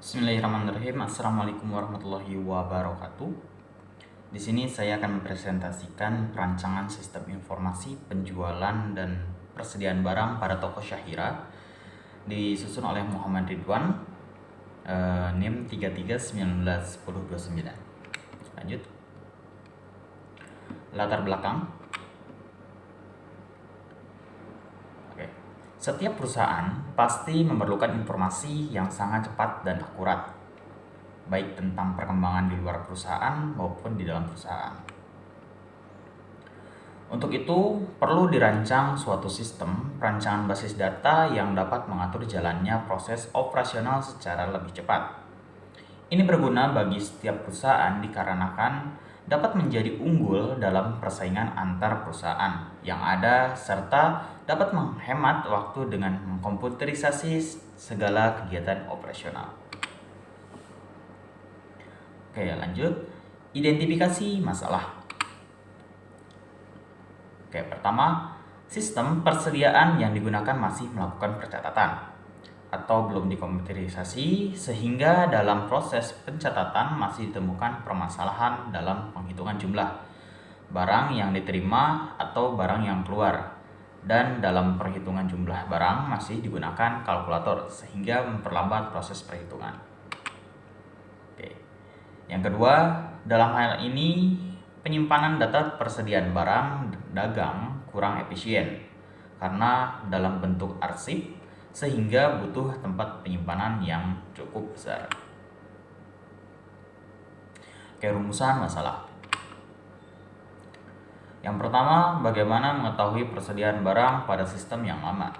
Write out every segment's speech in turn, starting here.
Bismillahirrahmanirrahim. Assalamualaikum warahmatullahi wabarakatuh. Di sini saya akan mempresentasikan perancangan sistem informasi penjualan dan persediaan barang pada toko Syahira disusun oleh Muhammad Ridwan, NIM 33191029. Lanjut. Latar belakang. Setiap perusahaan pasti memerlukan informasi yang sangat cepat dan akurat, baik tentang perkembangan di luar perusahaan maupun di dalam perusahaan. Untuk itu, perlu dirancang suatu sistem perancangan basis data yang dapat mengatur jalannya proses operasional secara lebih cepat. Ini berguna bagi setiap perusahaan dikarenakan dapat menjadi unggul dalam persaingan antar perusahaan yang ada serta dapat menghemat waktu dengan mengkomputerisasi segala kegiatan operasional. Oke, lanjut. Identifikasi masalah. Oke, pertama, sistem persediaan yang digunakan masih melakukan pencatatan atau belum dikomputerisasi sehingga dalam proses pencatatan masih ditemukan permasalahan dalam penghitungan jumlah barang yang diterima atau barang yang keluar, dan dalam perhitungan jumlah barang masih digunakan kalkulator sehingga memperlambat proses perhitungan. Oke. Yang kedua, dalam hal ini penyimpanan data persediaan barang dagang kurang efisien karena dalam bentuk arsip sehingga butuh tempat penyimpanan yang cukup besar. Oke, rumusan masalah. Yang pertama, bagaimana mengetahui persediaan barang pada sistem yang lama.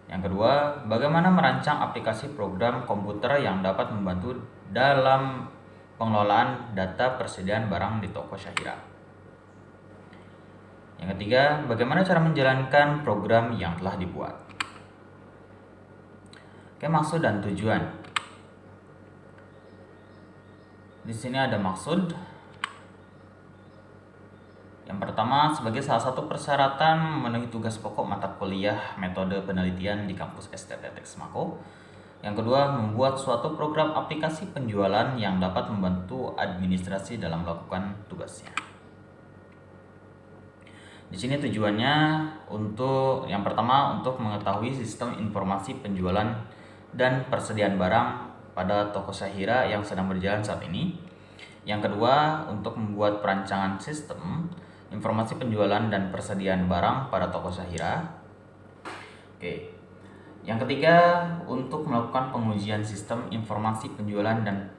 Yang kedua, bagaimana merancang aplikasi program komputer yang dapat membantu dalam pengelolaan data persediaan barang di toko Syahira. Yang ketiga, bagaimana cara menjalankan program yang telah dibuat. Oke, maksud dan tujuan. Di sini ada maksud. Yang pertama, sebagai salah satu persyaratan memenuhi tugas pokok mata kuliah metode penelitian di kampus STT Mako. Yang kedua, membuat suatu program aplikasi penjualan yang dapat membantu administrasi dalam melakukan tugasnya. Di sini tujuannya untuk yang pertama untuk mengetahui sistem informasi penjualan dan persediaan barang pada toko Syahira yang sedang berjalan saat ini. Yang kedua, untuk membuat perancangan sistem informasi penjualan dan persediaan barang pada toko Syahira. Oke. Yang ketiga, untuk melakukan pengujian sistem informasi penjualan dan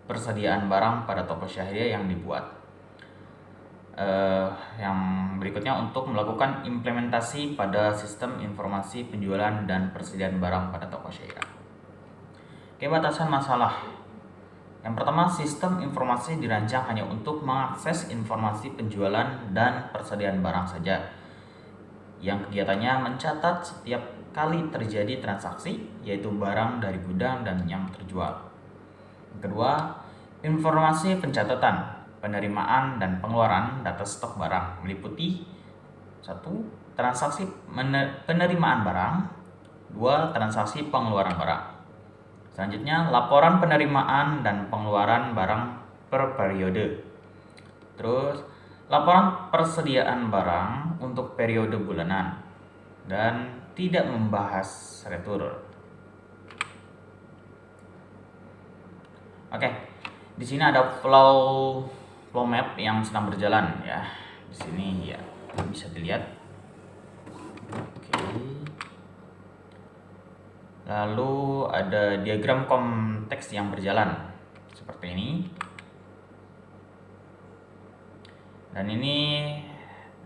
persediaan barang pada toko Syahira yang dibuat. Yang berikutnya untuk melakukan implementasi pada sistem informasi penjualan dan persediaan barang pada toko Syahira. Oke, batasan masalah. Yang pertama, sistem informasi dirancang hanya untuk mengakses informasi penjualan dan persediaan barang saja, yang kegiatannya mencatat setiap kali terjadi transaksi, yaitu barang dari gudang dan yang terjual. Yang kedua, informasi pencatatan, penerimaan dan pengeluaran data stok barang meliputi 1. Transaksi penerimaan barang, 2. Transaksi pengeluaran barang. Selanjutnya, laporan penerimaan dan pengeluaran barang per periode. Terus, laporan persediaan barang untuk periode bulanan dan tidak membahas retur. Oke, di sini ada flow map yang sedang berjalan ya. Di sini ya bisa dilihat. Oke. Lalu ada diagram konteks yang berjalan seperti ini. Dan ini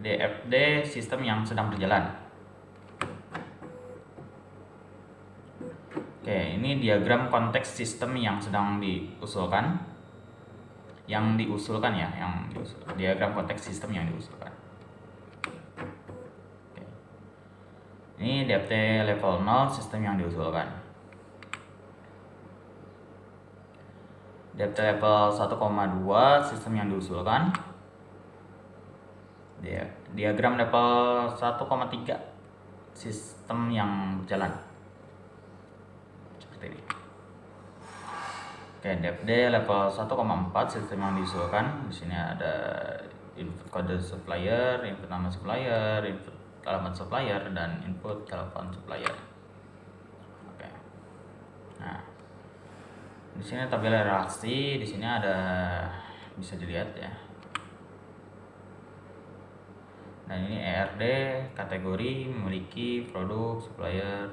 DFD sistem yang sedang berjalan. Oke, ini diagram konteks sistem yang sedang diusulkan. Diagram konteks sistem yang diusulkan. Oke. Ini DFT level 0 sistem yang diusulkan. DFT level 1,2 sistem yang diusulkan. Diagram level 1,3 sistem yang berjalan. Seperti ini. Oke, DFD level 1,4 sistem yang diusulkan. Di sini ada input kode supplier, input nama supplier, input alamat supplier, dan input telepon supplier. Oke. Nah, di sini tabel relasi, di sini ada, bisa dilihat ya. Dan ini ERD, kategori, memiliki, produk, supplier.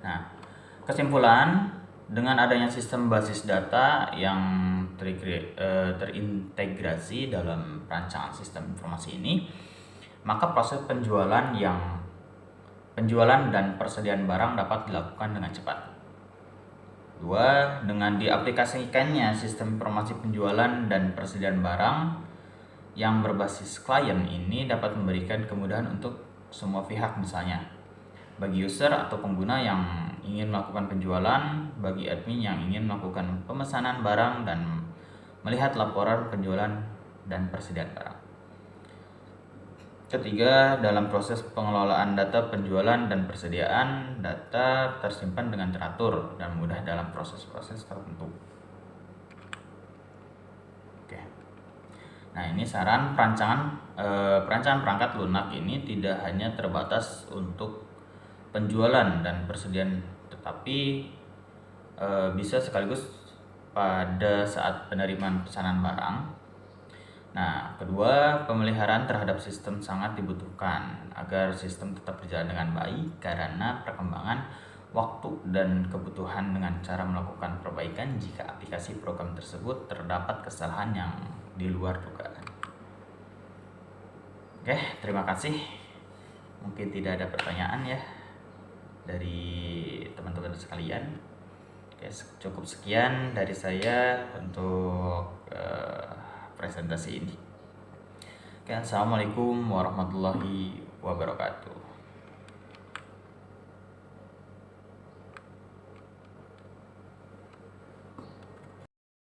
Nah, kesimpulan, dengan adanya sistem basis data yang terintegrasi dalam rancangan sistem informasi ini, maka proses penjualan dan persediaan barang dapat dilakukan dengan cepat. 2. Dengan diaplikasikannya sistem informasi penjualan dan persediaan barang yang berbasis klien ini dapat memberikan kemudahan untuk semua pihak, misalnya bagi user atau pengguna yang ingin melakukan penjualan, bagi admin yang ingin melakukan pemesanan barang dan melihat laporan penjualan dan persediaan barang. Ketiga, dalam proses pengelolaan data penjualan dan persediaan, data tersimpan dengan teratur dan mudah dalam proses-proses tertentu. Oke. Nah, ini saran perancangan perangkat lunak ini tidak hanya terbatas untuk penjualan dan persediaan, tetapi bisa sekaligus pada saat penerimaan pesanan barang. Nah, kedua, pemeliharaan terhadap sistem sangat dibutuhkan agar sistem tetap berjalan dengan baik karena perkembangan waktu dan kebutuhan dengan cara melakukan perbaikan jika aplikasi program tersebut terdapat kesalahan yang di luar dugaan. Oke, terima kasih. Mungkin tidak ada pertanyaan ya dari teman-teman sekalian. Oke, cukup sekian dari saya untuk presentasi ini. Oke, assalamualaikum warahmatullahi wabarakatuh.